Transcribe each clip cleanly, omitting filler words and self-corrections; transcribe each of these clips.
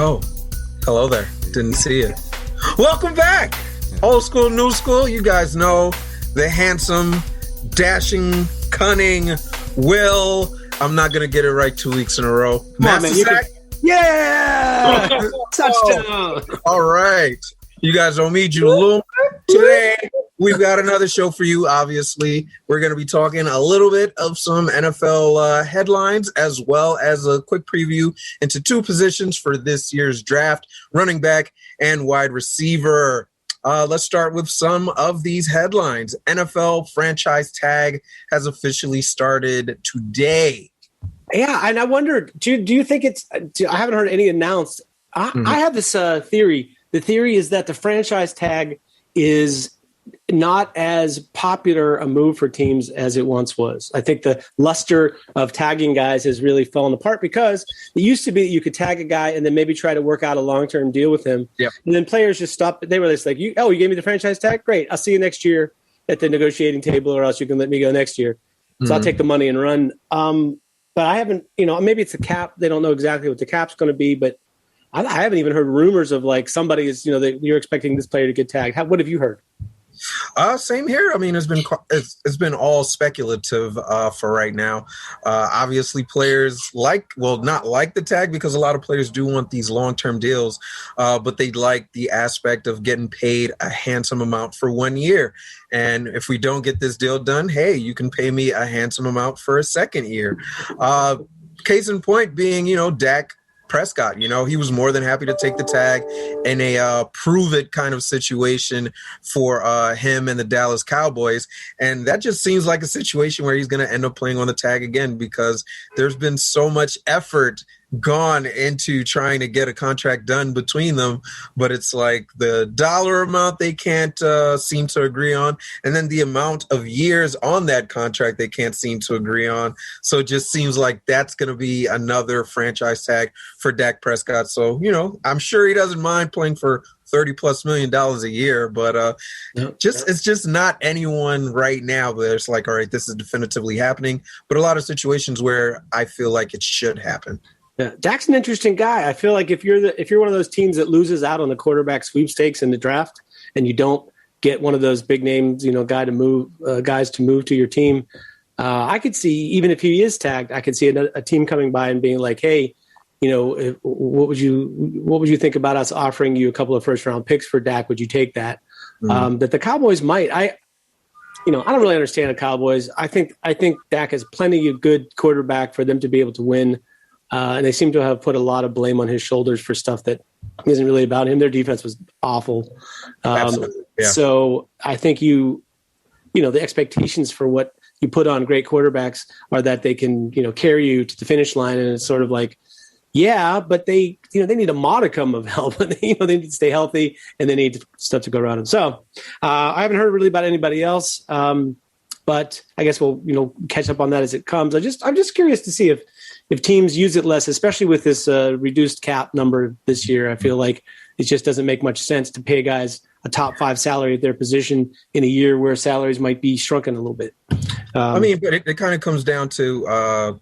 Oh, hello there. Didn't see it. Welcome back. Old school, new school. You guys know the handsome, dashing, cunning Will. I'm not going to get it right 2 weeks in a row. Masisak. Yeah! Touchdown! All right. You guys know me, Jude Allume. Today, we've got another show for you, obviously. We're going to be talking a little bit of some NFL headlines, as well as a quick preview into two positions for this year's draft, running back and wide receiver. Let's start with some of these headlines. NFL franchise tag has officially started today. Yeah, and I wonder, do you think it's – I haven't heard any announced. I have this theory. The theory is that the franchise tag is not as popular a move for teams as it once was. I think the luster of tagging guys has really fallen apart because it used to be that you could tag a guy and then maybe try to work out a long-term deal with him. Yep. And then players just stopped. They were just like, you gave me the franchise tag? Great. I'll see you next year at the negotiating table, or else you can let me go next year. So I'll take the money and run. But I haven't, maybe it's a cap. They don't know exactly what the cap's going to be, but I haven't even heard rumors of like somebody is, that you're expecting this player to get tagged. What have you heard? Same here. I mean, it's been all speculative for right now. Obviously, players not like the tag because a lot of players do want these long-term deals, but they like the aspect of getting paid a handsome amount for 1 year. And if we don't get this deal done, hey, you can pay me a handsome amount for a second year. Case in point being, Dak Prescott, he was more than happy to take the tag in a prove it kind of situation for him and the Dallas Cowboys. And that just seems like a situation where he's going to end up playing on the tag again because there's been so much effort gone into trying to get a contract done between them, but it's like the dollar amount they can't seem to agree on, and then the amount of years on that contract they can't seem to agree on. So it just seems like that's going to be another franchise tag for Dak Prescott. So, I'm sure he doesn't mind playing for $30+ million a year, but it's just not anyone right now that's like, all right, this is definitively happening, but a lot of situations where I feel like it should happen. Yeah, Dak's an interesting guy. I feel like if you're one of those teams that loses out on the quarterback sweepstakes in the draft, and you don't get one of those big names, guys to move to your team, I could see, even if he is tagged, I could see a team coming by and being like, hey, what would you think about us offering you a couple of first round picks for Dak? Would you take that? That the Cowboys might. I don't really understand the Cowboys. I think Dak has plenty of good quarterback for them to be able to win. And they seem to have put a lot of blame on his shoulders for stuff that isn't really about him. Their defense was awful. Absolutely. Yeah. So I think the expectations for what you put on great quarterbacks are that they can, carry you to the finish line. And it's sort of like, yeah, but they need a modicum of help. They need to stay healthy and they need stuff to go around them. So I haven't heard really about anybody else. But I guess we'll, catch up on that as it comes. I'm just curious to see if teams use it less, especially with this reduced cap number this year. I feel like it just doesn't make much sense to pay guys a top 5 salary at their position in a year where salaries might be shrunken a little bit. But it kind of comes down to,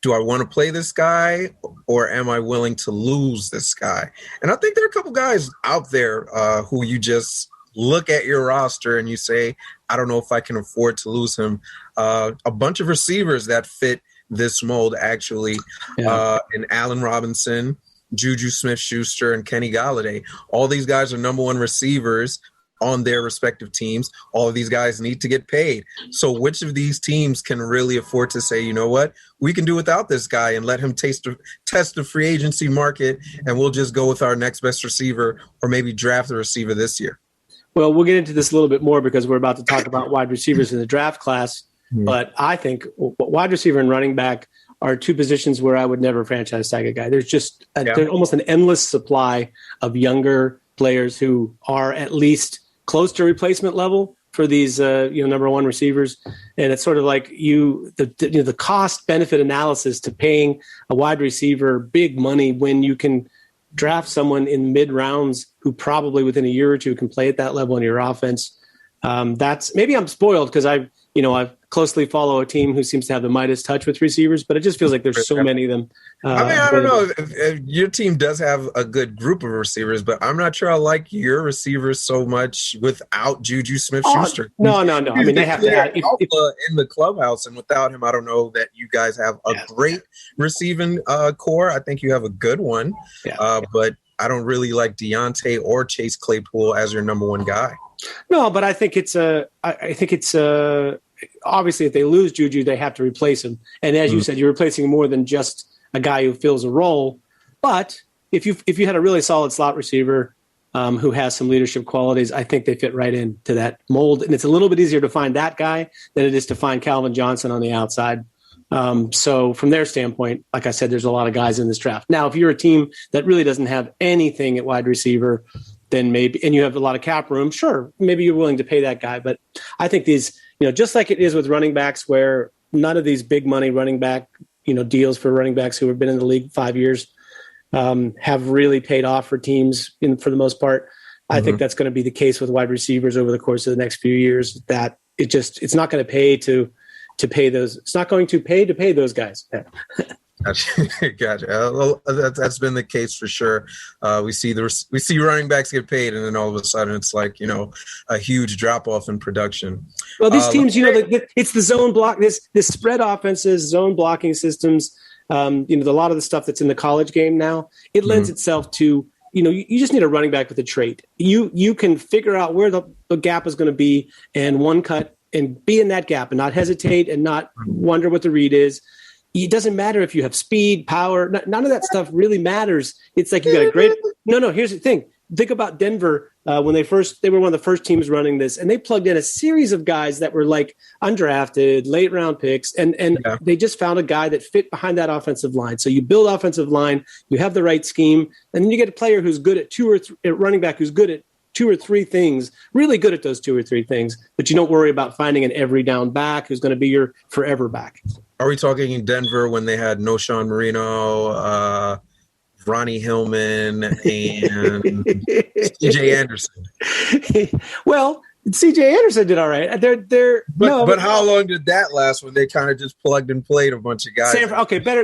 do I want to play this guy or am I willing to lose this guy? And I think there are a couple guys out there who you just look at your roster and you say, I don't know if I can afford to lose him. A bunch of receivers that fit this mold, actually, and Allen Robinson, JuJu Smith-Schuster, and Kenny Golladay. All these guys are number one receivers on their respective teams. All of these guys need to get paid. So which of these teams can really afford to say, you know what, we can do without this guy and let him test the free agency market, and we'll just go with our next best receiver or maybe draft a receiver this year? Well, we'll get into this a little bit more because we're about to talk about wide receivers in the draft class. But I think wide receiver and running back are two positions where I would never franchise tag a guy. There's just there's almost an endless supply of younger players who are at least close to replacement level for these number one receivers. And it's sort of like the cost benefit analysis to paying a wide receiver big money when you can draft someone in mid rounds who probably within a year or two can play at that level in your offense. That's maybe I'm spoiled because I've closely follow a team who seems to have the Midas touch with receivers, but it just feels like there's so many of them. I don't know if your team does have a good group of receivers, but I'm not sure I like your receivers so much without JuJu Smith-Schuster. No. I mean, they have to have in the clubhouse, and without him, I don't know that you guys have a great receiving core. I think you have a good one, but I don't really like Deontay or Chase Claypool as your number one guy. No, but I think it's obviously if they lose JuJu, they have to replace him. And as you said, you're replacing more than just a guy who fills a role. But if you had a really solid slot receiver who has some leadership qualities, I think they fit right into that mold. And it's a little bit easier to find that guy than it is to find Calvin Johnson on the outside. So from their standpoint, like I said, there's a lot of guys in this draft. Now, if you're a team that really doesn't have anything at wide receiver, then maybe, and you have a lot of cap room, sure, maybe you're willing to pay that guy. But I think these, just like it is with running backs, where none of these big money running back, deals for running backs who have been in the league 5 years have really paid off for teams for the most part. I think that's going to be the case with wide receivers over the course of the next few years, that it's not going to pay to pay those. It's not going to pay those guys. Gotcha. Well, that's been the case for sure. We see running backs get paid, and then all of a sudden it's like a huge drop off in production. Well, these teams, it's the zone block. This spread offenses, zone blocking systems. A lot of the stuff that's in the college game now, it lends itself to. You just need a running back with a trait. You can figure out where the gap is going to be and one cut and be in that gap and not hesitate and not wonder what the read is. It doesn't matter if you have speed, power. None of that stuff really matters. It's like you got a great. No. Here's the thing. Think about Denver when they were one of the first teams running this, and they plugged in a series of guys that were like undrafted, late round picks, and they just found a guy that fit behind that offensive line. So you build offensive line, you have the right scheme, and then you get a player who's good at running back who's good at 2 or 3 things, really good at those 2 or 3 things, but you don't worry about finding an every down back who's going to be your forever back. Are we talking in Denver when they had No Sean Marino, Ronnie Hillman, and C.J. Anderson? Well, C.J. Anderson did all right. But how long did that last when they kind of just plugged and played a bunch of guys?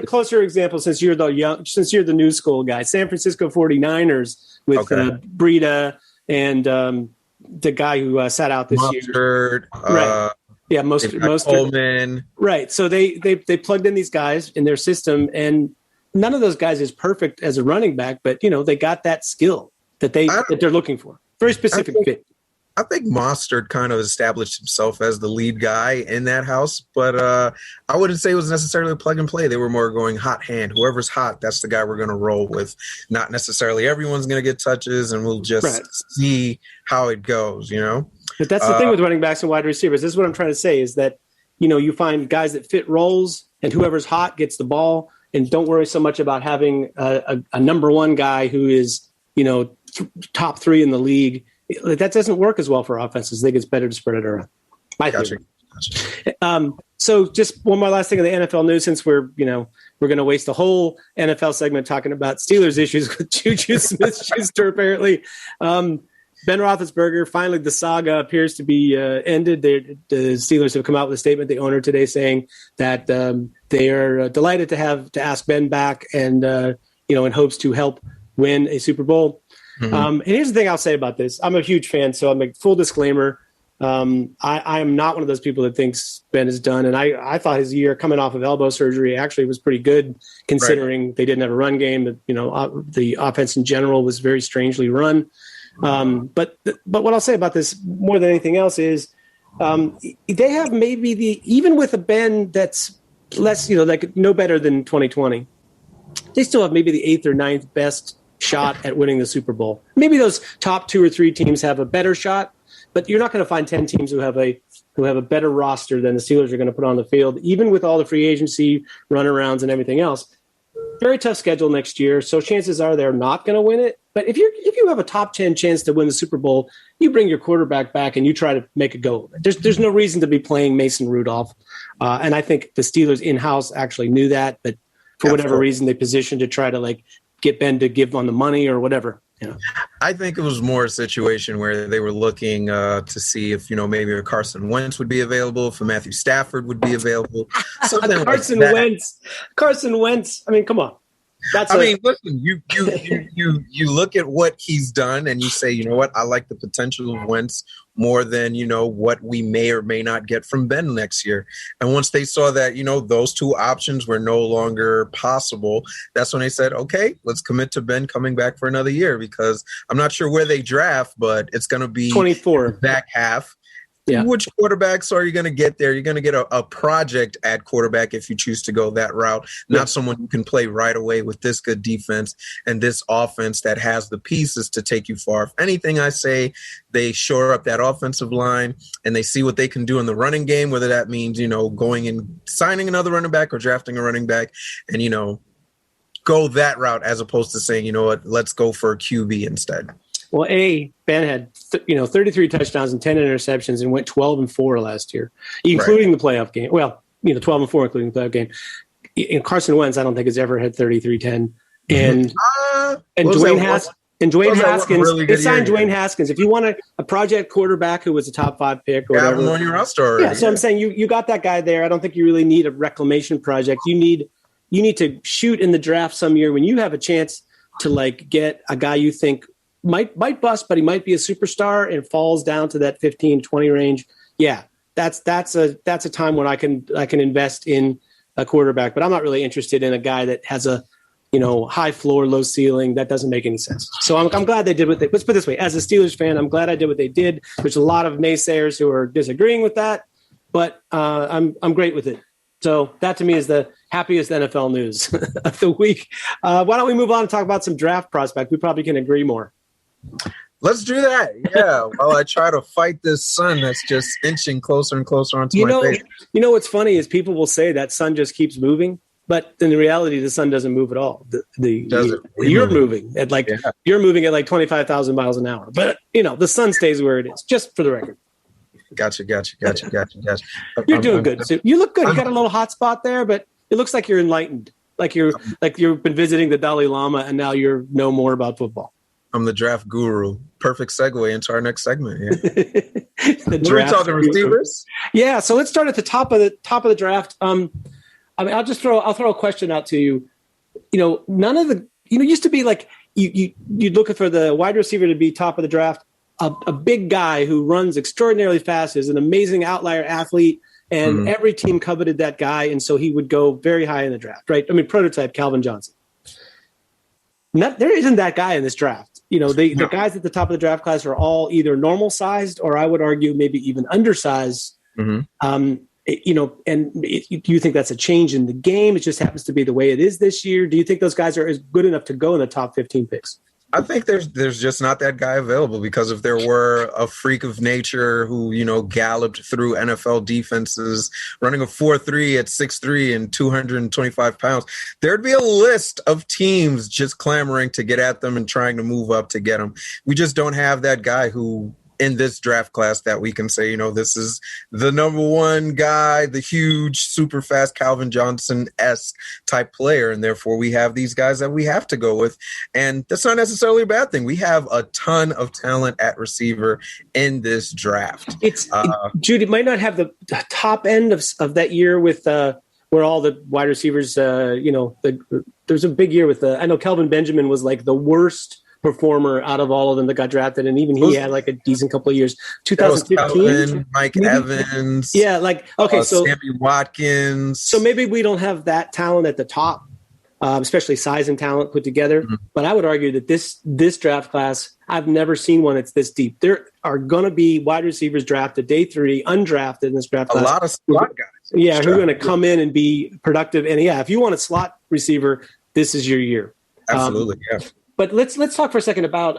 Closer example, since you're the new school guy. San Francisco 49ers with Breida and the guy who sat out this year. Right. Yeah, most Coleman. Right. So they plugged in these guys in their system, and none of those guys is perfect as a running back, but they got that skill that they're looking for. Very specific fit. I think Mostert kind of established himself as the lead guy in that house, but I wouldn't say it was necessarily plug and play. They were more going hot hand. Whoever's hot, that's the guy we're going to roll with. Not necessarily everyone's going to get touches, and we'll just see how it goes, But that's the thing with running backs and wide receivers. This is what I'm trying to say is that, you find guys that fit roles, and whoever's hot gets the ball, and don't worry so much about having a number one guy who is, top 3 in the league. That doesn't work as well for offenses. I think it's better to spread it around. Gotcha. So just one more last thing on the NFL news, since we're going to waste a whole NFL segment talking about Steelers issues with JuJu Smith-Schuster. Apparently, Ben Roethlisberger, finally the saga appears to be ended. The Steelers have come out with a statement, the owner today, saying that they are delighted to ask Ben back and in hopes to help win a Super Bowl. And here's the thing I'll say about this. I'm a huge fan, so I'm a full disclaimer. I am not one of those people that thinks Ben is done. And I thought his year coming off of elbow surgery actually was pretty good, considering they didn't have a run game. The offense in general was very strangely run. But what I'll say about this more than anything else is they have maybe even with a Ben that's less, no better than 2020, they still have maybe the 8th or 9th best shot at winning the Super Bowl. Maybe those top 2 or 3 teams have a better shot, but you're not going to find 10 teams who have a better roster than the Steelers are going to put on the field, even with all the free agency runarounds and everything else. Very tough schedule next year, so chances are they're not going to win it. But if you have a top 10 chance to win the Super Bowl, you bring your quarterback back and you try to make a go of it. There's no reason to be playing Mason Rudolph, and I think the Steelers in-house actually knew that, but for whatever reason they positioned to try to get Ben to give on the money or whatever. Yeah. I think it was more a situation where they were looking to see if, maybe a Carson Wentz would be available, if a Matthew Stafford would be available. Something Carson like that. Wentz. Carson Wentz. I mean, come on. Listen, you look at what he's done and you say, you know what, I like the potential of Wentz more than, what we may or may not get from Ben next year. And once they saw that, those two options were no longer possible, that's when they said, okay, let's commit to Ben coming back for another year, because I'm not sure where they draft, but it's going to be 24 back half. Yeah. Which quarterbacks are you going to get there? You're going to get a project at quarterback if you choose to go that route, not someone who can play right away with this good defense and this offense that has the pieces to take you far. If anything, I say they shore up that offensive line and they see what they can do in the running game, whether that means, going and signing another running back or drafting a running back and, go that route as opposed to saying, you know what, let's go for a QB instead. Well, Ben had 33 touchdowns and 10 interceptions and went 12-4 last year, including the playoff game. Well, 12-4 including the playoff game. And Carson Wentz, I don't think has ever had 33-10. And Dwayne Haskins, really they signed Dwayne Haskins. If you want a project quarterback who was a top 5 pick or whatever, have him on your roster already. Yeah, so I'm saying you got that guy there. I don't think you really need a reclamation project. You need to shoot in the draft some year when you have a chance to get a guy you think might bust, but he might be a superstar and falls down to that 15-20 range. Yeah, that's a time when I can invest in a quarterback, but I'm not really interested in a guy that has a high floor, low ceiling. That doesn't make any sense. So I'm glad they did what they. Let's put it this way: as a Steelers fan, I'm glad I did what they did. There's a lot of naysayers who are disagreeing with that, but I'm great with it. So that to me is the happiest NFL news of the week. Why don't we move on and talk about some draft prospects? We probably can agree more. Let's do that. Yeah. While I try to fight this sun that's just inching closer and closer onto my face. What's funny is people will say that sun just keeps moving, but in reality, the sun doesn't move at all. You're moving at you're moving at 25,000 miles an hour, but the sun stays where it is. Just for the record. Gotcha. You're doing good. So you look good. You got a little hot spot there, but it looks like you're enlightened. Like you've been visiting the Dalai Lama and now you know more about football. I'm the draft guru. Perfect segue into our next segment. Yeah. We're talking receivers. Yeah. So let's start at the top of the draft. I'll throw a question out to you. None of the used to be you'd look for the wide receiver to be top of the draft. A big guy who runs extraordinarily fast, is an amazing outlier athlete, and every team coveted that guy, and so he would go very high in the draft. Right? I mean, prototype Calvin Johnson. There isn't that guy in this draft. The guys at the top of the draft class are all either normal sized or I would argue maybe even undersized. Do you think that's a change in the game? It just happens to be the way it is this year. Do you think those guys are as good enough to go in the top 15 picks? I think there's just not that guy available, because if there were a freak of nature who, galloped through NFL defenses running a 4.3 at 6'3" and 225 pounds, there'd be a list of teams just clamoring to get at them and trying to move up to get them. We just don't have that guy who in this draft class that we can say, this is the number one guy, the huge, super fast Calvin Johnson-esque type player. And therefore we have these guys that we have to go with. And that's not necessarily a bad thing. We have a ton of talent at receiver in this draft. Jude, it might not have the top end of that year with where all the wide receivers, there's a big year with I know Kelvin Benjamin was the worst performer out of all of them that got drafted, and even he had a decent couple of years. 2015, Mike Evans, so Sammy Watkins. So maybe we don't have that talent at the top, especially size and talent put together. Mm-hmm. But I would argue that this draft class, I've never seen one that's this deep. There are going to be wide receivers drafted day 3, undrafted in this draft class. A lot of slot guys. Yeah, who are going to come in and be productive. And if you want a slot receiver, this is your year. Absolutely, yeah. But let's talk for a second about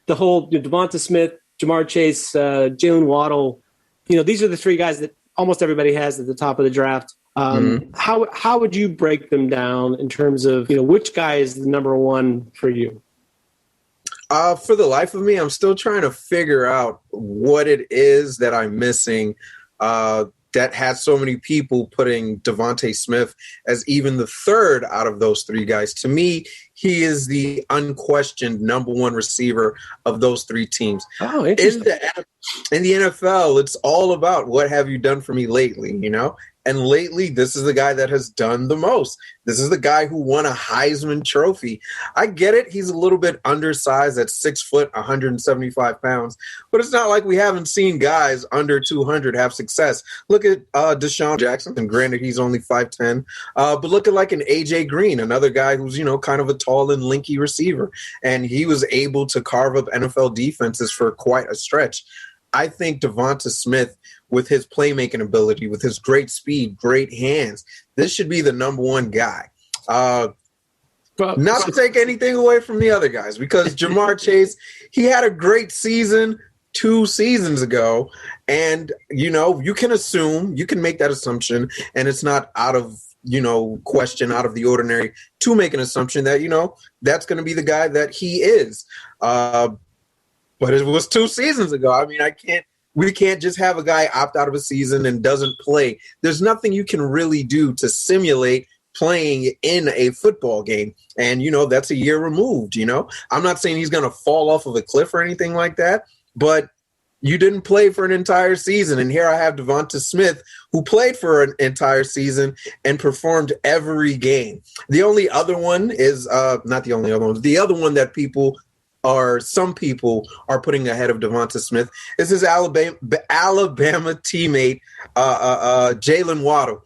the whole Devonta Smith, Jamar Chase, Jalen Waddle. These are the 3 guys that almost everybody has at the top of the draft. How would you break them down in terms of which guy is the number one for you? For the life of me, I'm still trying to figure out what it is that I'm missing. That has so many people putting Devonta Smith as even the 3rd out of those 3 guys. To me, he is the unquestioned number one receiver of those three teams. Oh, interesting. In the NFL, it's all about what have you done for me lately, you know? And lately, this is the guy that has done the most. This is the guy who won a Heisman Trophy. I get it. He's a little bit undersized at 6 foot, 175 pounds. But it's not like we haven't seen guys under 200 have success. Look at Deshaun Jackson. And granted, he's only 5'10". But look at like an A.J. Green, another guy who's, you know, kind of a tall and lanky receiver. And he was able to carve up NFL defenses for quite a stretch. I think Devonta Smith, with his playmaking ability, with his great speed, great hands, this should be the number one guy. Not to take anything away from the other guys, because Jamar Chase, he had a great season 2 seasons ago. And, you know, you can make that assumption, and it's not out of, you know, question, out of the ordinary to make an assumption that, you know, that's going to be the guy that he is. But it was 2 seasons ago. I mean, we can't just have a guy opt out of a season and doesn't play. There's nothing you can really do to simulate playing in a football game. And, you know, that's a year removed, you know. I'm not saying he's going to fall off of a cliff or anything like that, but you didn't play for an entire season. And here I have Devonta Smith, who played for an entire season and performed every game. The only other one is not the only other one. The other one that some people are putting ahead of Devonta Smith is his Alabama teammate, Jalen Waddle.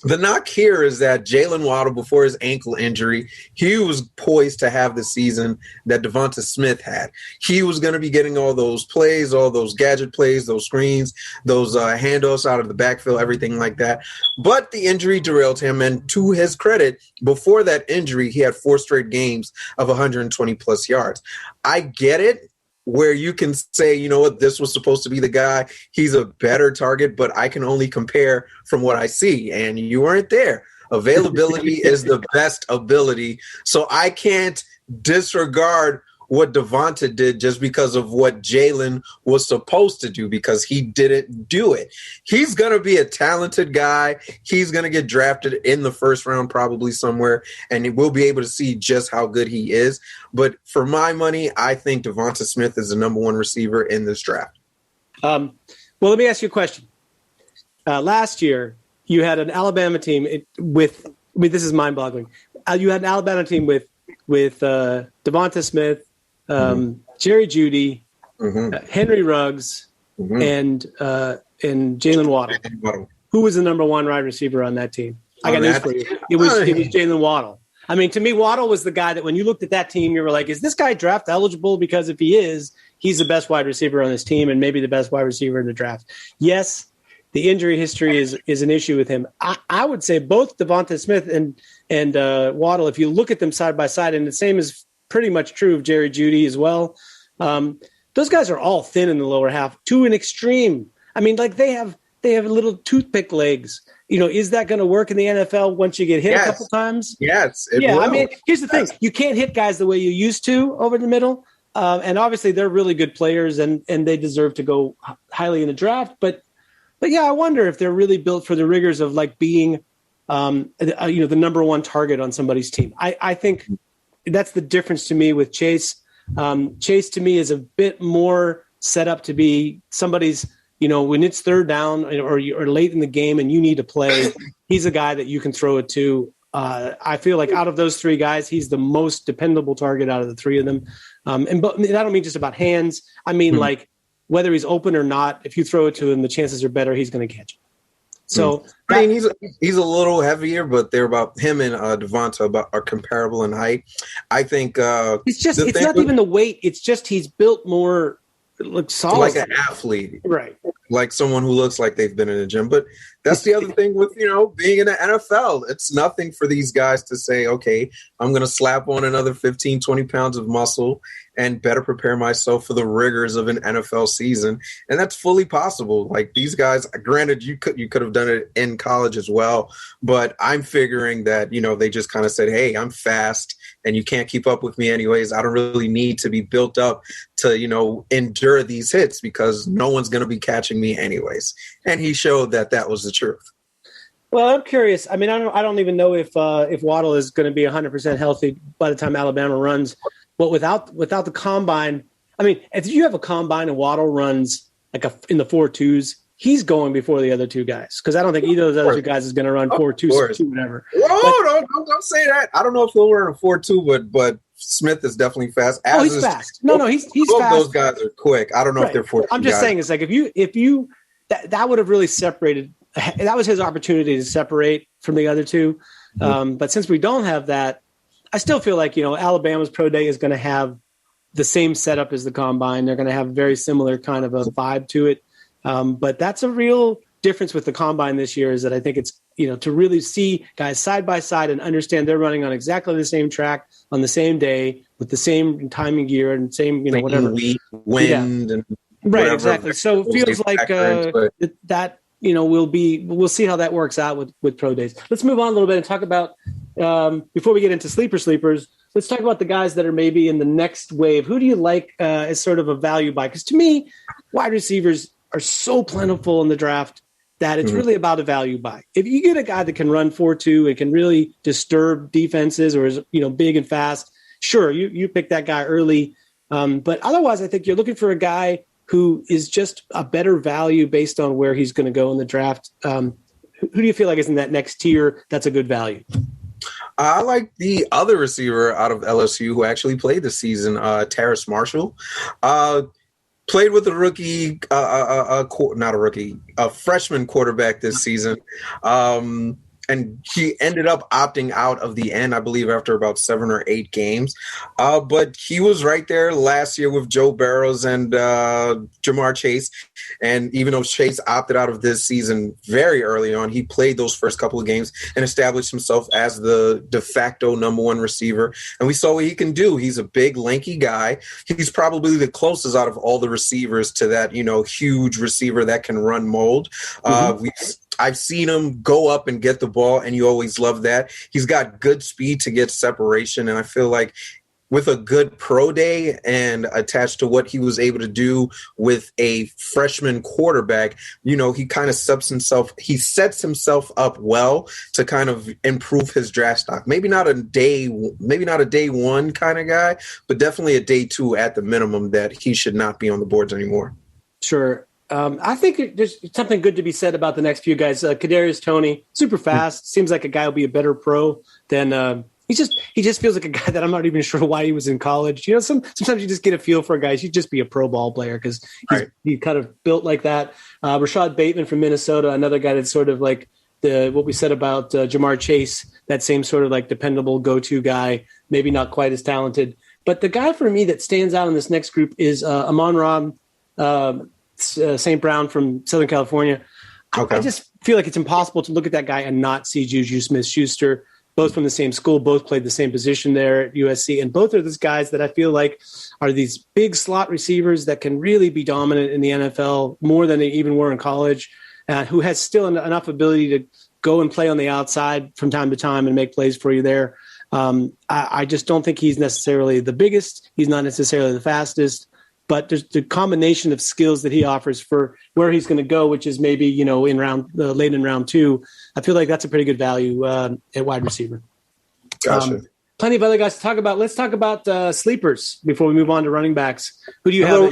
The knock here is that Jalen Waddle, before his ankle injury, he was poised to have the season that Devonta Smith had. He was going to be getting all those plays, all those gadget plays, those screens, those handoffs out of the backfield, everything like that. But the injury derailed him, and to his credit, before that injury, he had 4 straight games of 120-plus yards. I get it, where you can say, you know what, this was supposed to be the guy. He's a better target, but I can only compare from what I see, and you weren't there. Availability is the best ability, so I can't disregard what Devonta did just because of what Jalen was supposed to do, because he didn't do it. He's going to be a talented guy. He's going to get drafted in the first round probably somewhere, and we'll be able to see just how good he is. But for my money, I think Devonta Smith is the number one receiver in this draft. Well, let me ask you a question. Last year, you had an Alabama team this is mind-boggling. You had an Alabama team with Devonta Smith, Jerry Jeudy, Henry Ruggs, and Jalen Waddle. Who was the number one wide receiver on that team? I got news for you. It was Jalen Waddle. I mean, to me, Waddle was the guy that when you looked at that team, you were like, is this guy draft eligible? Because if he is, he's the best wide receiver on this team and maybe the best wide receiver in the draft. Yes, the injury history is an issue with him. I would say both Devonta Smith and Waddle, if you look at them side by side, and the same is pretty much true of Jerry Jeudy as well. Those guys are all thin in the lower half to an extreme. I mean, like they have little toothpick legs. You know, is that going to work in the NFL once you get hit a couple times? Yes. Will. I mean, here's the thing. You can't hit guys the way you used to over the middle. And obviously they're really good players and they deserve to go highly in the draft. But yeah, I wonder if they're really built for the rigors of like being, the number one target on somebody's team. I think that's the difference to me with Chase. Chase to me is a bit more set up to be somebody's, when it's third down or late in the game and you need to play, he's a guy that you can throw it to. I feel like out of those 3 guys, he's the most dependable target out of the 3 of them. But I don't mean just about hands. I mean, like whether he's open or not, if you throw it to him, the chances are better he's going to catch it. So I mean, he's a little heavier, but they're about him and Devonta are comparable in height. I think it's not even the weight; it's just he's built more solid, like an athlete, right? Like someone who looks like they've been in the gym. But that's the other thing with being in the NFL. It's nothing for these guys to say, okay, I'm going to slap on another 15, 20 pounds of muscle and better prepare myself for the rigors of an NFL season. And that's fully possible. Like these guys, granted, you could have done it in college as well. But I'm figuring that, they just kind of said, hey, I'm fast and you can't keep up with me anyways. I don't really need to be built up to, endure these hits because no one's going to be catching me anyways. And he showed that was the truth. Well, I'm curious. I mean, I don't even know if Waddle is going to be 100% healthy by the time Alabama runs. But without the combine, I mean, if you have a combine and Waddle runs like in the 4.2s, he's going before the other two guys, because I don't think either of those other two guys is going to run 4.2, whatever. Whoa, don't say that. I don't know if he'll run a 4.2, but Smith is definitely fast. He's fast. No, he's fast. Those guys are quick. I don't know if they're 4.2. I'm just saying, it's like if you that would have really separated. That was his opportunity to separate from the other two. But since we don't have that, I still feel like, Alabama's pro day is going to have the same setup as the combine. They're going to have very similar kind of a vibe to it. But that's a real difference with the combine this year, is that I think it's, to really see guys side by side and understand they're running on exactly the same track on the same day with the same timing gear and same, whatever. Wind and right, exactly. So it feels like that. We'll see how that works out with pro days. Let's move on a little bit and talk about, before we get into sleepers, let's talk about the guys that are maybe in the next wave. Who do you like as sort of a value buy? Because to me, wide receivers are so plentiful in the draft that it's really about a value buy. If you get a guy that can run 4.2 and can really disturb defenses, or is big and fast, sure, you pick that guy early. But otherwise, I think you're looking for a guy who is just a better value based on where he's going to go in the draft. Who do you feel like is in that next tier that's a good value? I like the other receiver out of LSU who actually played this season, Terrace Marshall. Played with a rookie, a freshman quarterback this season. And he ended up opting out of the end, I believe, after about 7 or 8 games. But he was right there last year with Joe Burrows and Jamar Chase. And even though Chase opted out of this season very early on, he played those first couple of games and established himself as the de facto number 1 receiver. And we saw what he can do. He's a big, lanky guy. He's probably the closest out of all the receivers to that, huge receiver that can run mold. I've seen him go up and get the ball, and you always love that. He's got good speed to get separation, and I feel like with a good pro day and attached to what he was able to do with a freshman quarterback, he kind of sets himself up well to kind of improve his draft stock. Maybe not a day 1 kind of guy, but definitely a day 2 at the minimum, that he should not be on the boards anymore. Sure. I think there's something good to be said about the next few guys. Kadarius Toney, super fast. Seems like a guy will be a better pro than he just feels like a guy that I'm not even sure why he was in college. Sometimes you just get a feel for a guy. He should just be a pro ball player because he's kind of built like that. Rashad Bateman from Minnesota, another guy that's sort of like what we said about Jamar Chase, that same sort of like dependable go-to guy, maybe not quite as talented. But the guy for me that stands out in this next group is Amon-Ra St. Brown from Southern California. Okay. I just feel like it's impossible to look at that guy and not see JuJu Smith-Schuster, both from the same school, both played the same position there at USC, and both are these guys that I feel like are these big slot receivers that can really be dominant in the NFL more than they even were in college, who has still enough ability to go and play on the outside from time to time and make plays for you there. I just don't think he's necessarily the biggest. He's not necessarily the fastest. But there's the combination of skills that he offers for where he's going to go, which is maybe, late in round 2. I feel like that's a pretty good value at wide receiver. Gotcha. Plenty of other guys to talk about. Let's talk about sleepers before we move on to running backs. Who do you have?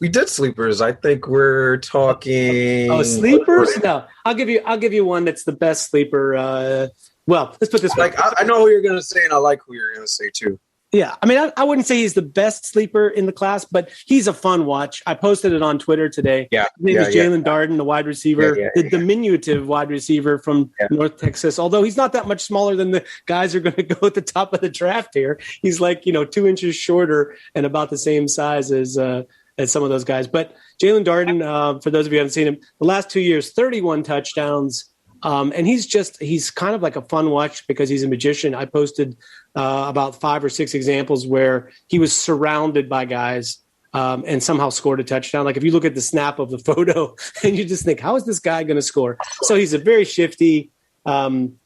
We did sleepers. I think we're talking. Oh, sleepers? No, I'll give you one that's the best sleeper. Well, let's put this way. I know who you're going to say, and I like who you're going to say too. Yeah, I mean, I wouldn't say he's the best sleeper in the class, but he's a fun watch. I posted it on Twitter today. Yeah, his name is Jalen Darden, the wide receiver, the diminutive wide receiver from North Texas. Although he's not that much smaller than the guys who are going to go at the top of the draft here. He's like 2 inches shorter and about the same size as some of those guys. But Jalen Darden, for those of you who haven't seen him, the last 2 years, 31 touchdowns. And he's kind of like a fun watch because he's a magician. I posted about 5 or 6 examples where he was surrounded by guys and somehow scored a touchdown. Like if you look at the snap of the photo and you just think, how is this guy going to score? So he's a very shifty,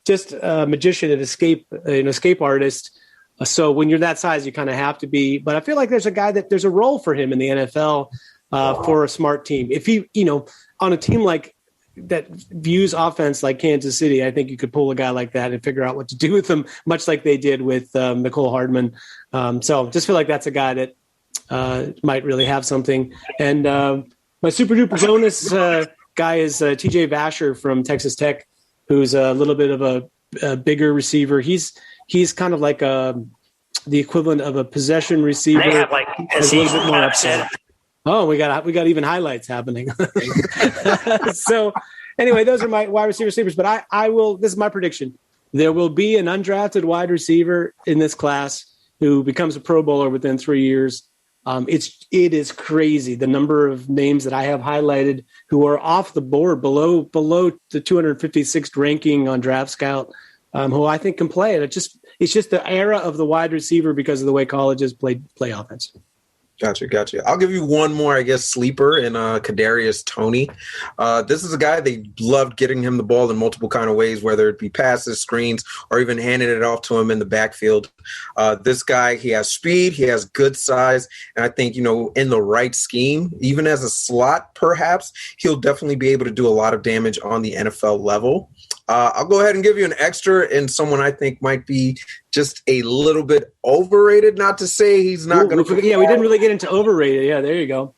just a magician, an escape artist. So when you're that size, you kind of have to be. But I feel like there's a role for him in the NFL for a smart team. If he, on a team like that views offense like Kansas City, I think you could pull a guy like that and figure out what to do with him, much like they did with Nicole Hardman. So just feel like that's a guy that might really have something. And my super duper bonus guy is TJ Vasher from Texas Tech, who's a little bit of a bigger receiver. He's kind of like the equivalent of a possession receiver. They have like a little bit more upset. Oh, we got even highlights happening. So anyway, those are my wide receiver sleepers. But I will. This is my prediction. There will be an undrafted wide receiver in this class who becomes a Pro Bowler within 3 years. It is crazy the number of names that I have highlighted who are off the board below the 256th ranking on Draft Scout, who I think can play it. It's just the era of the wide receiver because of the way colleges play offense. Gotcha. I'll give you one more, I guess, sleeper in Kadarius Toney. This is a guy, they loved getting him the ball in multiple kind of ways, whether it be passes, screens, or even handing it off to him in the backfield. This guy, he has speed, he has good size, and I think, in the right scheme, even as a slot, perhaps, he'll definitely be able to do a lot of damage on the NFL level. I'll go ahead and give you an extra and someone I think might be just a little bit overrated. Not to say he's not going to. Yeah, we didn't really get into overrated. Yeah, there you go.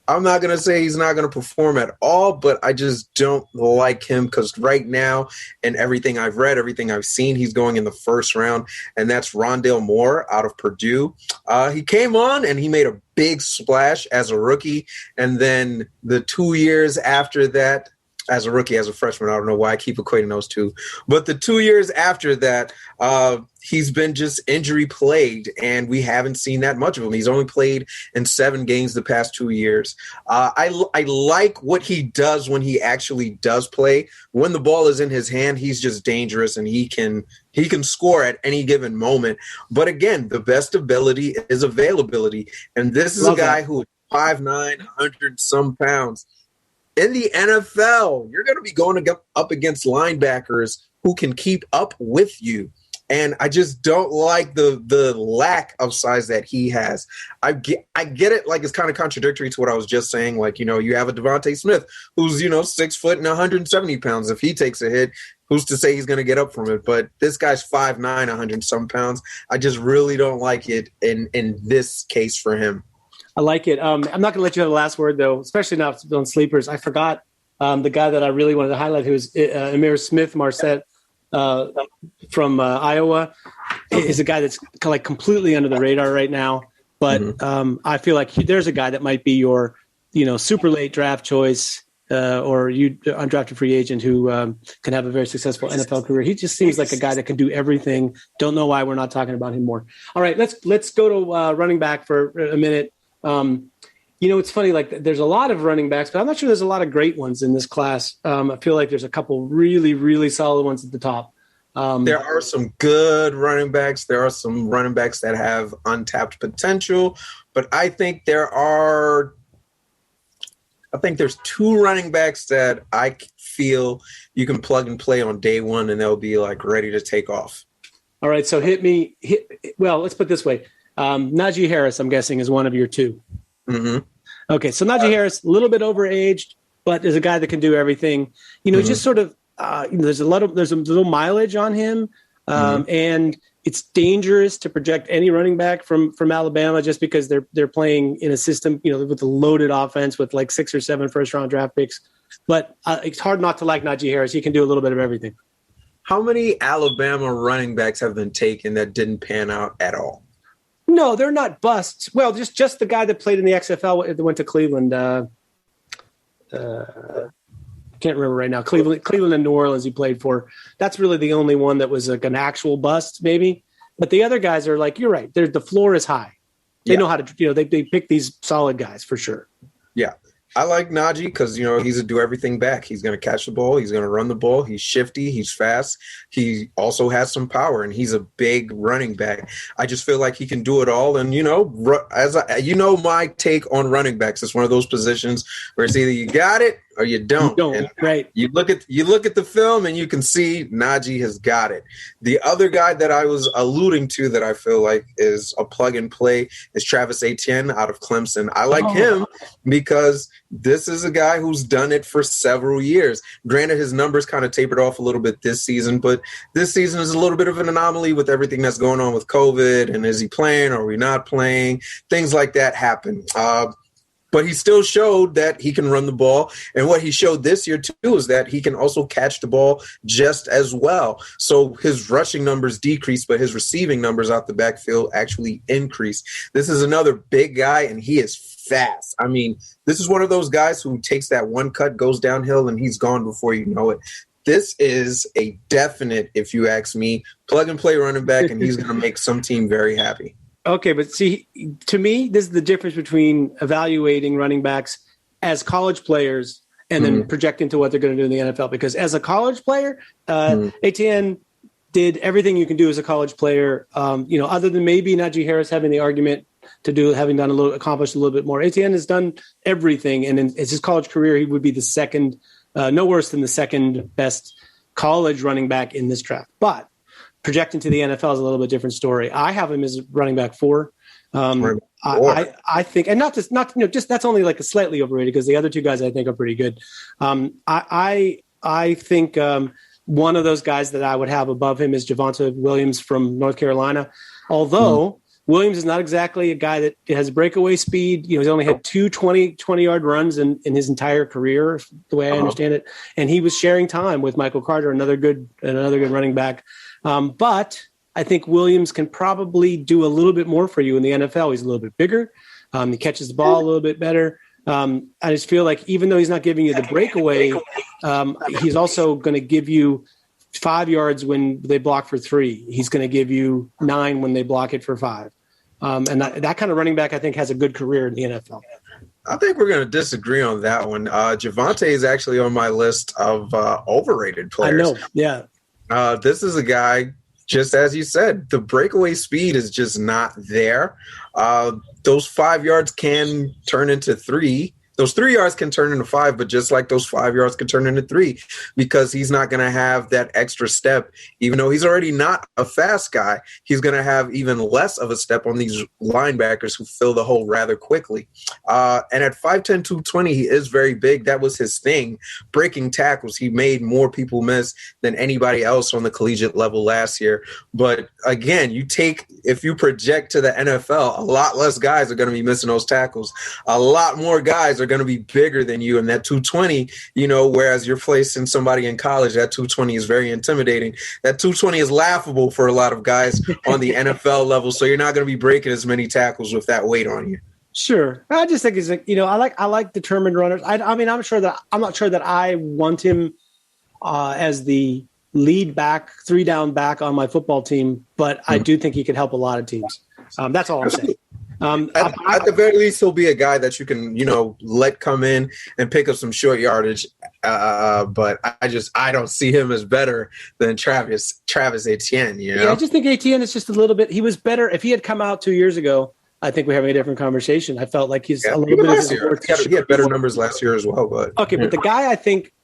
I'm not going to say he's not going to perform at all, but I just don't like him because right now, and everything I've read, everything I've seen, he's going in the first round, and that's Rondale Moore out of Purdue. He came on and he made a big splash as a rookie, and then the 2 years after that, as a rookie, as a freshman, I don't know why I keep equating those two. But the 2 years after that, he's been just injury plagued, and we haven't seen that much of him. He's only played in 7 games the past 2 years. I like what he does when he actually does play. When the ball is in his hand, he's just dangerous, and he can score at any given moment. But again, the best ability is availability, and this is a guy who is 5'9", 100-some pounds. In the NFL, you're going to be going up against linebackers who can keep up with you. And I just don't like the lack of size that he has. I get it, like it's kind of contradictory to what I was just saying. Like, you have a Devontae Smith who's, 6 foot and 170 pounds. If he takes a hit, who's to say he's going to get up from it? But this guy's 5'9", 100-some pounds. I just really don't like it in this case for him. I like it. I'm not going to let you have the last word, though, especially not on sleepers. I forgot the guy that I really wanted to highlight, who is Amir Smith-Marset from Iowa. Is a guy that's like completely under the radar right now. But I feel like there's a guy that might be your, super late draft choice or you undrafted free agent who can have a very successful NFL career. He just seems like a guy that can do everything. Don't know why we're not talking about him more. All right, let's go to running back for a minute. It's funny, like there's a lot of running backs, but I'm not sure there's a lot of great ones in this class. I feel like there's a couple really, really solid ones at the top. There are some good running backs. There are some running backs that have untapped potential, but I think there's 2 running backs that I feel you can plug and play on day one and they'll be like ready to take off. All right. So let's put it this way. Najee Harris, I'm guessing, is one of your 2. Mm-hmm. Okay, so Najee Harris, a little bit overaged, but is a guy that can do everything. Just sort of, there's a little mileage on him, and it's dangerous to project any running back from Alabama just because they're playing in a system, with a loaded offense with like 6 or 7 first-round draft picks. But it's hard not to like Najee Harris. He can do a little bit of everything. How many Alabama running backs have been taken that didn't pan out at all? No, they're not busts. Well, just the guy that played in the XFL that went to Cleveland. Can't remember right now. Cleveland and New Orleans he played for. That's really the only one that was like an actual bust, maybe. But the other guys are like, you're right. The floor is high. They know how to, they pick these solid guys for sure. Yeah. I like Najee because, he's a do-everything back. He's going to catch the ball. He's going to run the ball. He's shifty. He's fast. He also has some power, and he's a big running back. I just feel like he can do it all. And, my take on running backs, it's one of those positions where it's either you got it or you don't. Right. You look at the film and you can see Najee has got it. The other guy that I was alluding to that I feel like is a plug and play is Travis Etienne out of Clemson. I like him because this is a guy who's done it for several years. Granted, his numbers kind of tapered off a little bit this season, but this season is a little bit of an anomaly with everything that's going on with COVID. And is he playing? Or are we not playing? Things like that happen. But he still showed that he can run the ball. And what he showed this year, too, is that he can also catch the ball just as well. So his rushing numbers decreased, but his receiving numbers out the backfield actually increased. This is another big guy, and he is fast. I mean, this is one of those guys who takes that one cut, goes downhill, and he's gone before you know it. This is a definite, if you ask me, plug-and-play running back, and he's going to make some team very happy. Okay, but see, to me, this is the difference between evaluating running backs as college players and then projecting to what they're going to do in the NFL. Because as a college player, Etienne did everything you can do as a college player. Other than maybe Najee Harris having the argument to do, having done accomplished a little bit more. Etienne has done everything, and in his college career, he would be the second, no worse than the second best college running back in this draft. But projecting to the NFL is a little bit different story. I have him as running back 4. I think, and not just that's only like a slightly overrated because the other two guys I think are pretty good. I think one of those guys that I would have above him is Javonte Williams from North Carolina. Although Williams is not exactly a guy that has breakaway speed. He's only had 2 20-yard runs in his entire career, the way I understand it. And he was sharing time with Michael Carter, another good running back. But I think Williams can probably do a little bit more for you in the NFL. He's a little bit bigger. He catches the ball a little bit better. I just feel like even though he's not giving you the breakaway, he's also going to give you 5 yards when they block for 3. He's going to give you 9 when they block it for 5. And that kind of running back, I think, has a good career in the NFL. I think we're going to disagree on that one. Javonte is actually on my list of overrated players. I know, yeah. This is a guy, just as you said, the breakaway speed is just not there. Those 5 yards can turn into 3. Those 3 yards can turn into 5, but just like those 5 yards can turn into 3 because he's not going to have that extra step. Even though he's already not a fast guy, he's going to have even less of a step on these linebackers who fill the hole rather quickly. And at 5'10", 220, he is very big. That was his thing. Breaking tackles, he made more people miss than anybody else on the collegiate level last year. But again, if you project to the NFL, a lot less guys are going to be missing those tackles. A lot more guys are going to be bigger than you, and that 220, whereas you're placing somebody in college, that 220 is very intimidating. That 220 is laughable for a lot of guys on the NFL level, so you're not going to be breaking as many tackles with that weight on you. Sure, I just think it's I like determined runners. I mean, I'm not sure that I want him as the lead back, 3-down back on my football team, but I do think he could help a lot of teams. That's all I'm saying. At the very least, he'll be a guy that you can, let come in and pick up some short yardage. But I don't see him as better than Travis Etienne. Yeah, I just think Etienne is just a little bit. He was better if he had come out 2 years ago. I think we're having a different conversation. I felt like he's a little bit last year. He had better numbers last year as well. But the guy I think,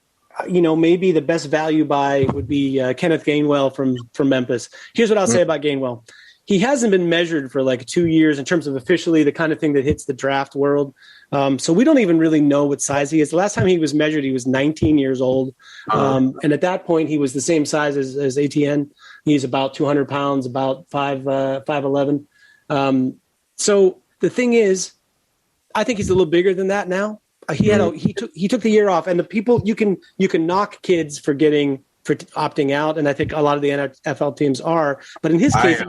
maybe the best value buy would be Kenneth Gainwell from Memphis. Here's what I'll say about Gainwell. He hasn't been measured for like 2 years in terms of officially the kind of thing that hits the draft world. So we don't even really know what size he is. The last time he was measured, he was 19 years old. And at that point, he was the same size as Etienne. He's about 200 pounds, about 5'11". So the thing is, I think he's a little bigger than that now. He took the year off, and the people you can knock kids for opting out, and I think a lot of the NFL teams are. But in his case,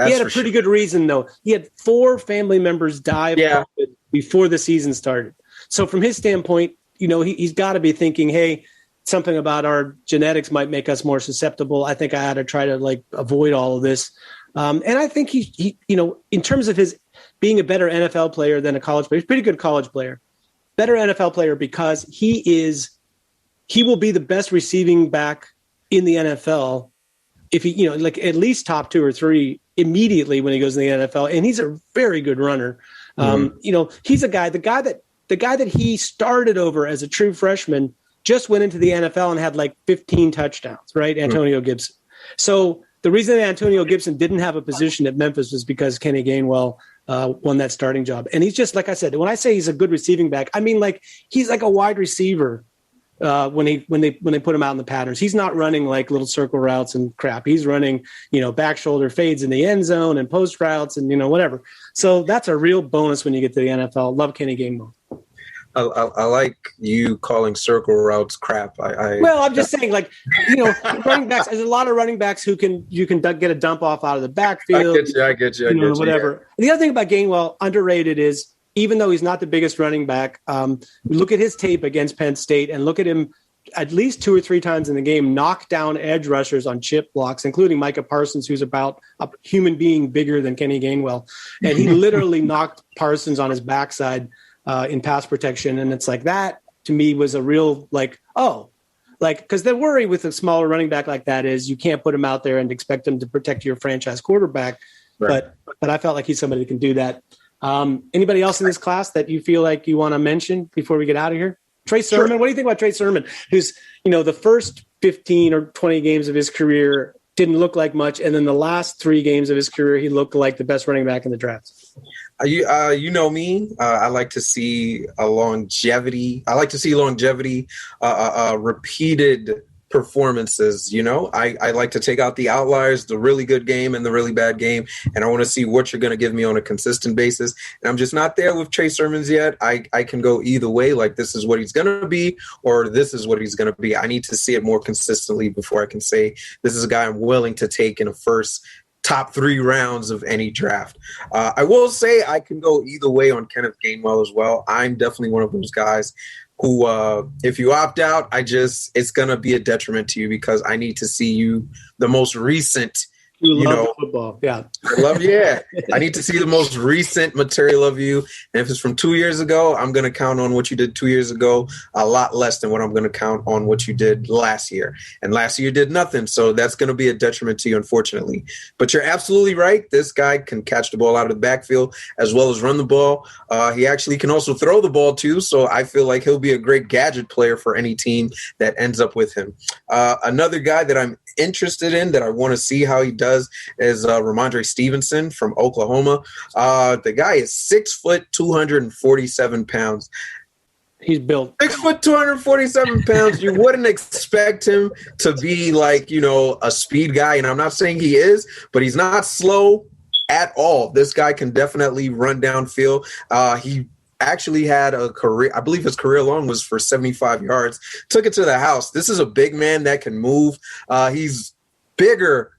he had a pretty good reason, though. He had 4 family members die of COVID before the season started. So from his standpoint, he's got to be thinking, hey, something about our genetics might make us more susceptible. I think I had to try to avoid all of this. And I think he in terms of his being a better NFL player than a college player, he's a pretty good college player, better NFL player because he will be the best receiving back in the NFL if he, at least top 2 or 3 immediately when he goes in the NFL. And he's a very good runner. He's the guy that the guy that he started over as a true freshman just went into the NFL and had like 15 touchdowns, right? Antonio Gibson. So the reason that Antonio Gibson didn't have a position at Memphis was because Kenny Gainwell won that starting job. And he's just, like I said, when I say he's a good receiving back, I mean like he's like a wide receiver when they put him out in the patterns. He's not running like little circle routes and crap. He's running, back shoulder fades in the end zone and post routes and, whatever. So that's a real bonus when you get to the NFL. Love Kenny Gainwell. I like you calling circle routes crap. Well, I'm just saying, like, running backs. There's a lot of running backs who you can get a dump off out of the backfield. I get you. Whatever. Yeah. The other thing about Gainwell, underrated, is even though he's not the biggest running back, look at his tape against Penn State and look at him at least 2 or 3 times in the game knock down edge rushers on chip blocks, including Micah Parsons, who's about a human being bigger than Kenny Gainwell, and he literally knocked Parsons on his backside in pass protection. And it's like that to me was a real because the worry with a smaller running back like that is you can't put him out there and expect him to protect your franchise quarterback. Right. But I felt like he's somebody that can do that. Anybody else in this class that you feel like you want to mention before we get out of here? Trey Sermon. Sure. What do you think about Trey Sermon, who's, the first 15 or 20 games of his career didn't look like much. And then the last 3 games of his career, he looked like the best running back in the draft. You know me. I like to see a longevity. I like to see longevity, repeated performances. I like to take out the outliers, the really good game and the really bad game, and I want to see what you're going to give me on a consistent basis. And I'm just not there with Trey Sermons yet. I can go either way. Like, this is what he's going to be, or this is what he's going to be. I need to see it more consistently before I can say this is a guy I'm willing to take in a first top 3 rounds of any draft. I will say I can go either way on Kenneth Gainwell as well. I'm definitely one of those guys who, if you opt out, it's going to be a detriment to you because I need to see you the most recent. You love football. Yeah. I need to see the most recent material of you. And if it's from 2 years ago, I'm going to count on what you did 2 years ago a lot less than what I'm going to count on what you did last year. And last year you did nothing. So that's going to be a detriment to you, unfortunately. But you're absolutely right. This guy can catch the ball out of the backfield as well as run the ball. He actually can also throw the ball too. So I feel like he'll be a great gadget player for any team that ends up with him. Another guy that I'm interested in that I want to see how he does is Ramondre Stevenson from Oklahoma. The guy is 6 foot, 247 pounds. He's built 6 foot, 247 pounds. You wouldn't expect him to be like, a speed guy. And I'm not saying he is, but he's not slow at all. This guy can definitely run downfield. He actually had a career, I believe his career long was for 75 yards, took it to the house. This is a big man that can move. He's bigger,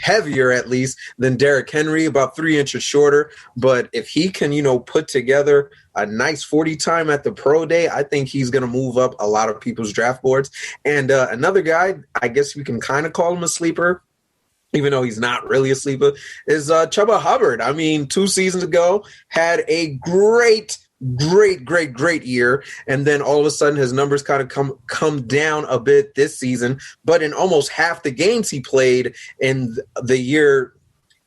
heavier at least than Derrick Henry, about 3 inches shorter. But if he can, put together a nice 40 time at the pro day, I think he's going to move up a lot of people's draft boards. And another guy, I guess we can kind of call him a sleeper, even though he's not really a sleeper, is Chuba Hubbard. I mean, 2 seasons ago, had a great year, and then all of a sudden his numbers kind of come down a bit this season. But in almost half the games he played in the year,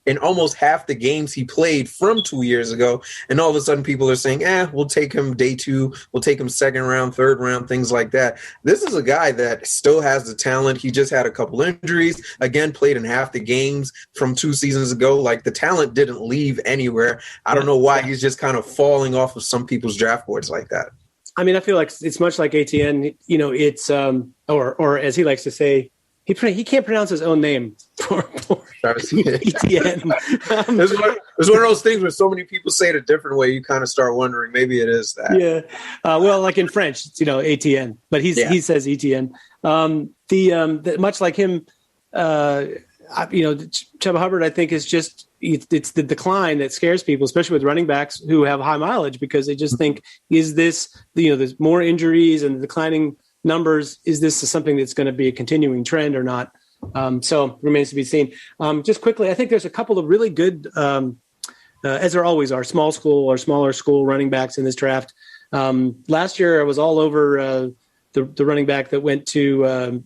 in almost half the games he played from 2 years ago, and all of a sudden people are saying, we'll take him day 2, we'll take him 2nd round, 3rd round, things like that. This is a guy that still has the talent. He just had a couple injuries, again, played in half the games from 2 seasons ago. Like, the talent didn't leave anywhere. I don't know why he's just kind of falling off of some people's draft boards like that. I mean, I feel like it's much like ATN, it's, or as he likes to say, he can't pronounce his own name for ETN. It's one of those things where so many people say it a different way. You kind of start wondering, maybe it is that. Yeah. Well, like in French, it's, ATN, but he says ETN. Much like him, Chuba Hubbard, I think, is just it's the decline that scares people, especially with running backs who have high mileage, because they just think, is this, there's more injuries and declining numbers, is this something that's going to be a continuing trend or not? So remains to be seen. Just quickly, I think there's a couple of really good, as there always are, small school or smaller school running backs in this draft. Last year, I was all over the running back that went to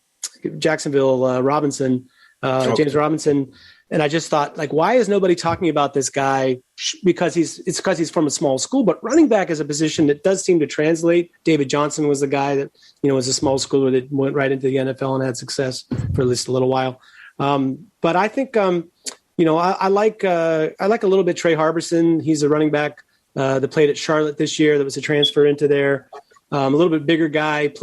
Jacksonville, Robinson, James Robinson. And I just thought, like, why is nobody talking about this guy? Because he's from a small school, but running back is a position that does seem to translate. David Johnson was the guy that, was a small schooler that went right into the NFL and had success for at least a little while. But I think, I like a little bit Trey Harbison. He's a running back that played at Charlotte this year. That was a transfer into there. A little bit bigger guy. He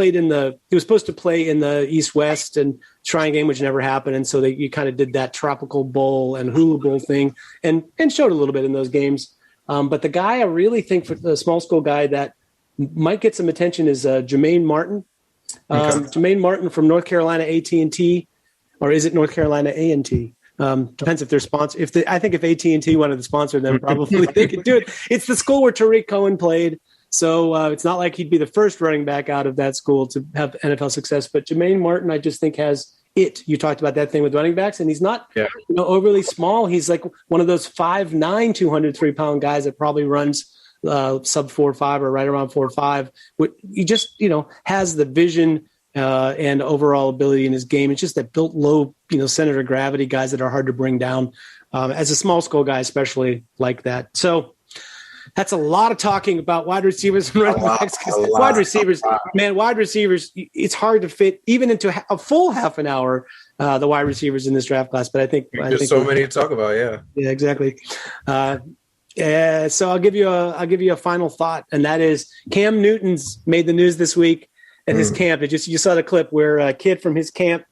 was supposed to play in the East-West and Shrine Game, which never happened. And so you kind of did that Tropical Bowl and Hula Bowl thing and showed a little bit in those games. But the guy I really think for the small school guy that might get some attention is Jermaine Martin. Jermaine Martin from North Carolina A&T, or is it North Carolina A&T? Depends if they're sponsored. I think if AT&T wanted to sponsor them, probably they could do it. It's the school where Tariq Cohen played. So it's not like he'd be the first running back out of that school to have NFL success. But Jermaine Martin, I just think, has it. You talked about that thing with running backs, and he's not overly small. He's like one of those 5'9", 203-pound guys that probably runs sub 4.5 or right around 4.5. He just, has the vision and overall ability in his game. It's just that built low, center of gravity guys that are hard to bring down. As a small school guy, especially like that. So that's a lot of talking about wide receivers and running backs. Wide receivers, it's hard to fit even into a full half an hour, the wide receivers in this draft class. But I think there's so many to talk about. Yeah, exactly. So I'll give you a final thought, and that is Cam Newton's made the news this week at his camp. You saw the clip where a kid from his camp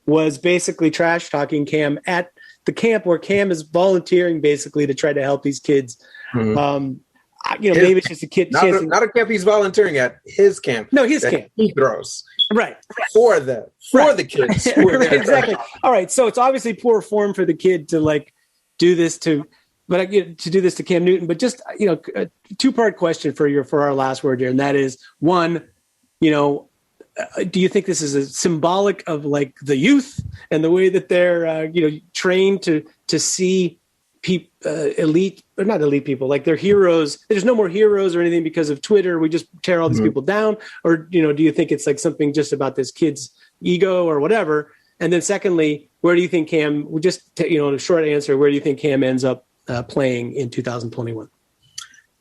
was basically trash talking Cam at the camp where Cam is volunteering basically to try to help these kids. Maybe it's just a kid. Not a camp he's volunteering at. His camp. No, his camp. He throws. Right. For the kids. Right, exactly. All right. So it's obviously poor form for the kid to do this to Cam Newton. But just, a two-part question for our last word here. And that is, one, do you think this is a symbolic of the youth and the way that they're, trained to see elite or not elite people, like they're heroes? There's no more heroes or anything because of Twitter. We just tear all these people down. Or, do you think it's something just about this kid's ego or whatever? And then secondly, where do you think Cam, a short answer, where do you think Cam ends up playing in 2021?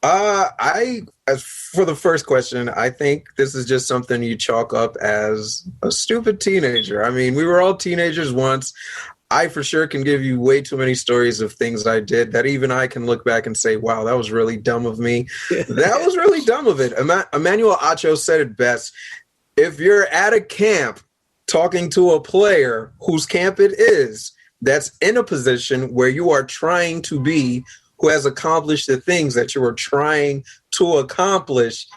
As for the first question, I think this is just something you chalk up as a stupid teenager. I mean, we were all teenagers once. I for sure can give you way too many stories of things I did that even I can look back and say, wow, that was really dumb of me. That was really dumb of it. Emmanuel Acho said it best. If you're at a camp talking to a player whose camp it is, that's in a position where you are trying to be, who has accomplished the things that you are trying to accomplish,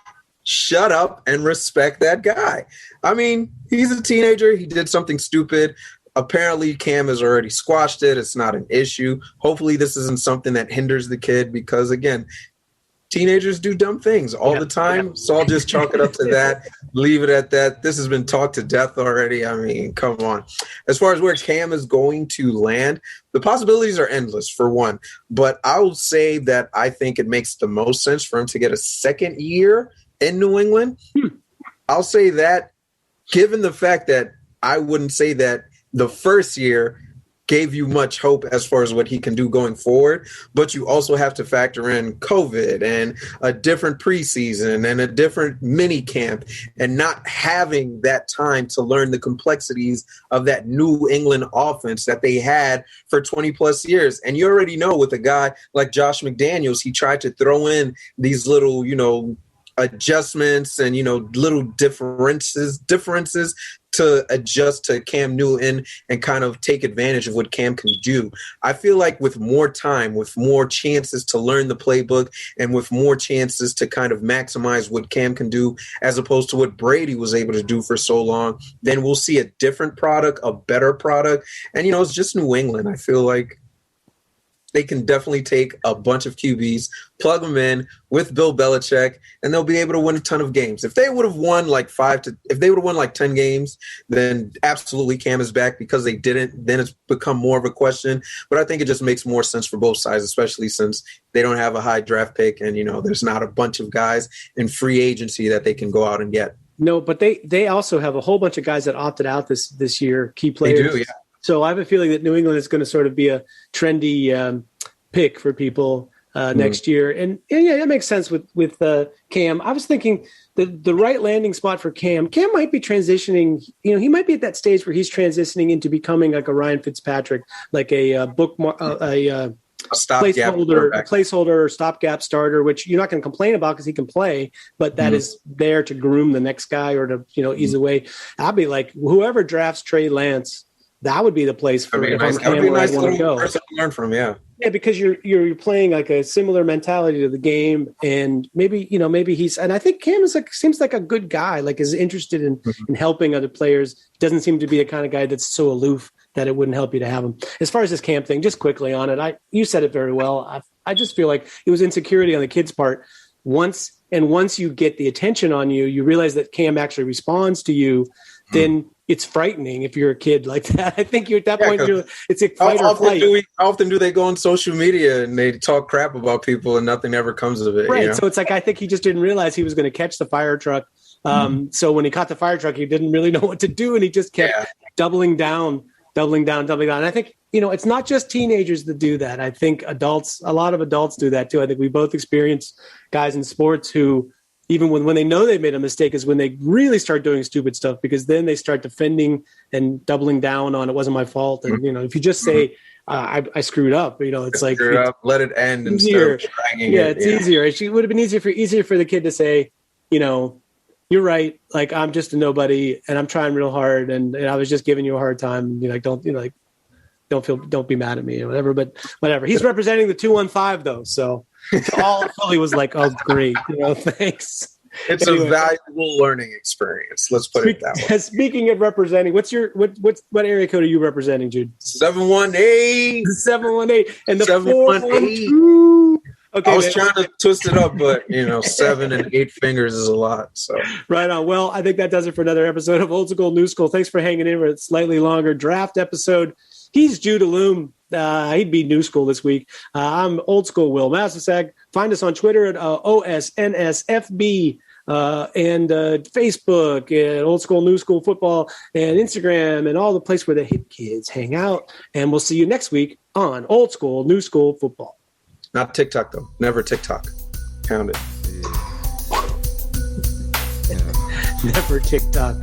shut up and respect that guy. I mean, he's a teenager. He did something stupid. Apparently, Cam has already squashed it. It's not an issue. Hopefully, this isn't something that hinders the kid because, again, teenagers do dumb things all the time. So I'll just chalk it up to that, leave it at that. This has been talked to death already. I mean, come on. As far as where Cam is going to land, the possibilities are endless, for one. But I will say that I think it makes the most sense for him to get a second year in New England. I'll say that, given the fact that I wouldn't say that the first year gave you much hope as far as what he can do going forward, but you also have to factor in COVID and a different preseason and a different mini camp and not having that time to learn the complexities of that New England offense that they had for 20 plus years. And you already know with a guy like Josh McDaniels, he tried to throw in these little, adjustments and, little differences to adjust to Cam Newton and kind of take advantage of what Cam can do. I feel like with more time, with more chances to learn the playbook and with more chances to kind of maximize what Cam can do as opposed to what Brady was able to do for so long, then we'll see a different product, a better product. And, it's just New England. I feel like they can definitely take a bunch of QBs, plug them in with Bill Belichick, and they'll be able to win a ton of games. If they would have won if they would have won 10 games, then absolutely Cam is back. Because they didn't, then it's become more of a question. But I think it just makes more sense for both sides, especially since they don't have a high draft pick and, there's not a bunch of guys in free agency that they can go out and get. No, but they also have a whole bunch of guys that opted out this year, key players. They do, yeah. So I have a feeling that New England is going to sort of be a trendy pick for people next year. And yeah, that makes sense with Cam. I was thinking the right landing spot for Cam might be transitioning. He might be at that stage where he's transitioning into becoming like a Ryan Fitzpatrick, like a bookmark, a placeholder or stopgap starter, which you're not going to complain about because he can play, but that is there to groom the next guy or to ease away. I'd be like, whoever drafts Trey Lance, that would be the place for him. That would be a nice little person to learn from. Yeah, because you're playing like a similar mentality to the game, and maybe he's. And I think Cam seems like a good guy. Like is interested in helping other players. Doesn't seem to be the kind of guy that's so aloof that it wouldn't help you to have him. As far as this Cam thing, just quickly on it, you said it very well. I just feel like it was insecurity on the kid's part. Once you get the attention on you, you realize that Cam actually responds to you. Then it's frightening if you're a kid like that. I think you're at that point. It's a fight or flight. How often do they go on social media and they talk crap about people and nothing ever comes of it? Right. So it's like I think he just didn't realize he was going to catch the fire truck. So when he caught the fire truck, he didn't really know what to do, and he just kept doubling down. And I think it's not just teenagers that do that. I think a lot of adults do that too. I think we both experience guys in sports who, even when they know they made a mistake, is when they really start doing stupid stuff, because then they start defending and doubling down on it wasn't my fault. And, if you just say, I screwed up, it's like, let it end instead of dragging it. It's easier. It would have been easier for the kid to say, you're right. Like, I'm just a nobody and I'm trying real hard. And I was just giving you a hard time. Don't be mad at me or whatever, but whatever. He's representing the 215 though. So all Philly was like, oh, great. Thanks. It's a valuable learning experience. Let's put it that way. Speaking of representing, what area code are you representing, Jude? 718. 718 and the 718. Okay, I was trying to twist it up, but 7 and 8 fingers is a lot. So right on. Well, I think that does it for another episode of Old School New School. Thanks for hanging in for a slightly longer draft episode. He's Jude Allume. He'd be New School this week. I'm Old School Wil Masisak. Find us on Twitter at OSNSFB and Facebook and Old School New School Football and Instagram and all the place where the hip kids hang out. And we'll see you next week on Old School New School Football. Not TikTok, though. Never TikTok. Count it. Never TikTok.